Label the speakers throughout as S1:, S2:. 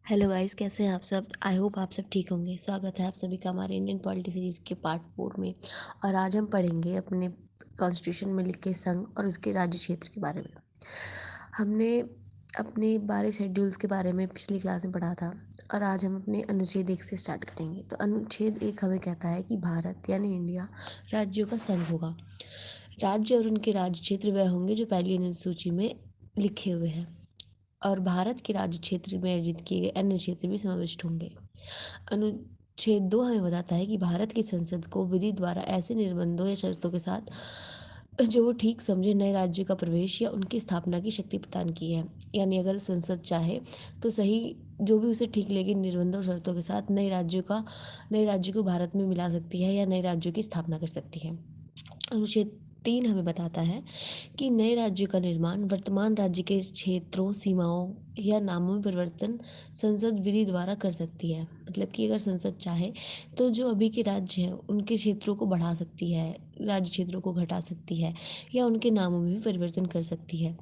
S1: Hello guys, कैसे हैं आप सब। आई होप आप सब ठीक होंगे। स्वागत है आप सभी का हमारे इंडियन पॉलिटी सीरीज़ के पार्ट 4 में। और आज हम पढ़ेंगे अपने कॉन्स्टिट्यूशन में लिखे संघ और उसके राज्य क्षेत्र के बारे में। हमने अपने 12 शेड्यूल्स के बारे में पिछली क्लास में पढ़ा था और आज हम अपने अनुच्छेद 1 से स्टार्ट करेंगे। तो अनुच्छेद 1 हमें कहता है कि भारत यानी इंडिया राज्यों का संघ होगा। राज्य और उनके राज्य क्षेत्र वह होंगे जो पहली अनुसूची में लिखे हुए हैं और भारत के राज्य क्षेत्र में अर्जित किए गए अन्य क्षेत्र भी समाविष्ट होंगे। अनुच्छेद 2 हमें बताता है कि भारत की संसद को विधि द्वारा ऐसे निर्बंधों या शर्तों के साथ जो वो ठीक समझे नए राज्यों का प्रवेश या उनकी स्थापना की शक्ति प्रदान की है। यानी अगर संसद चाहे तो सही जो भी उसे ठीक लगे निर्बंधों और शर्तों के साथ नए राज्यों को भारत में मिला सकती है या नए राज्यों की स्थापना कर सकती है। अनुच्छेद 3 हमें बताता है कि नए राज्यों का निर्माण वर्तमान राज्य के क्षेत्रों, सीमाओं या नामों में परिवर्तन संसद विधि द्वारा कर सकती है। मतलब कि अगर संसद चाहे तो जो अभी के राज्य हैं उनके क्षेत्रों को बढ़ा सकती है, राज्य क्षेत्रों को घटा सकती है या उनके नामों में भी परिवर्तन कर सकती है।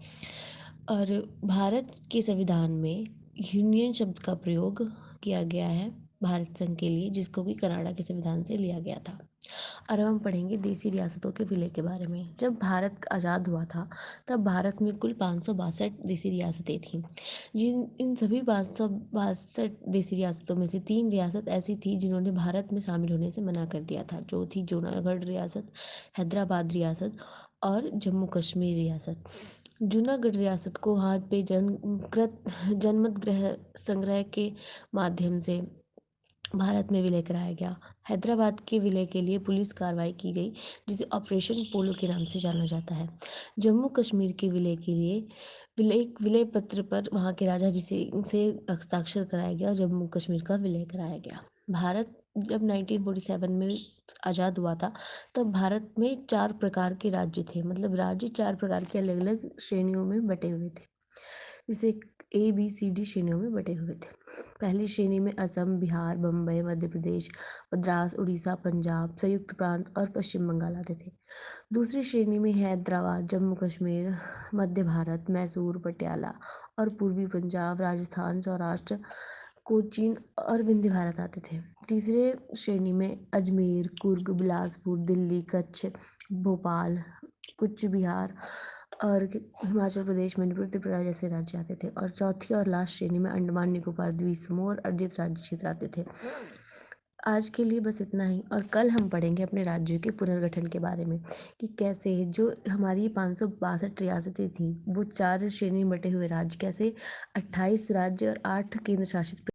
S1: और भारत के संविधान में यूनियन शब्द का प्रयोग किया गया है भारत संघ के लिए, जिसको कि कनाडा के संविधान से लिया गया था। और अब हम पढ़ेंगे देसी रियासतों के विलय के बारे में। जब भारत आज़ाद हुआ था तब भारत में कुल 562 देसी रियासतें थीं। इन सभी 562 देसी रियासतों में से 3 रियासत ऐसी थी जिन्होंने भारत में शामिल होने से मना कर दिया था, जो थी जूनागढ़ रियासत, हैदराबाद रियासत और जम्मू कश्मीर रियासत। जूनागढ़ रियासत को वहाँ पे जनमत ग्रह संग्रह के माध्यम से भारत में विलय कराया गया। हैदराबाद के विलय के लिए पुलिस कार्रवाई की गई, जिसे ऑपरेशन पोलो के नाम से जाना जाता है। जम्मू कश्मीर के विलय के लिए विलय पत्र पर वहाँ के राजा जिसे से हस्ताक्षर कराया गया और जम्मू कश्मीर का विलय कराया गया। भारत जब 1947 में आज़ाद हुआ था तब भारत में 4 प्रकार के राज्य थे। मतलब राज्य 4 प्रकार के अलग अलग श्रेणियों में बटे हुए थे, जिसे ABCD श्रेणियों में बटे हुए थे। पहली श्रेणी में असम, बिहार, बम्बई, मध्य प्रदेश, मद्रास, उड़ीसा, पंजाब, संयुक्त प्रांत और पश्चिम बंगाल आते थे। दूसरी श्रेणी में हैदराबाद, जम्मू कश्मीर, मध्य भारत, मैसूर, पटियाला और पूर्वी पंजाब, राजस्थान, सौराष्ट्र, कोचीन और विंध्य भारत आते थे। तीसरे श्रेणी में अजमेर, कुर्ग, बिलासपुर, दिल्ली, कच्छ, भोपाल, कूच बिहार और हिमाचल प्रदेश, मणिपुर, त्रिपुरा जैसे राज्य आते थे। और चौथी और लास्ट श्रेणी में अंडमान निकोबार द्वीप समूह और अर्जित राज्य क्षेत्र आते थे। आज के लिए बस इतना ही, और कल हम पढ़ेंगे अपने राज्यों के पुनर्गठन के बारे में कि कैसे जो हमारी 562 रियासतें थीं वो 4 श्रेणी में बटे हुए राज्य कैसे 28 राज्य और 8 केंद्र शासित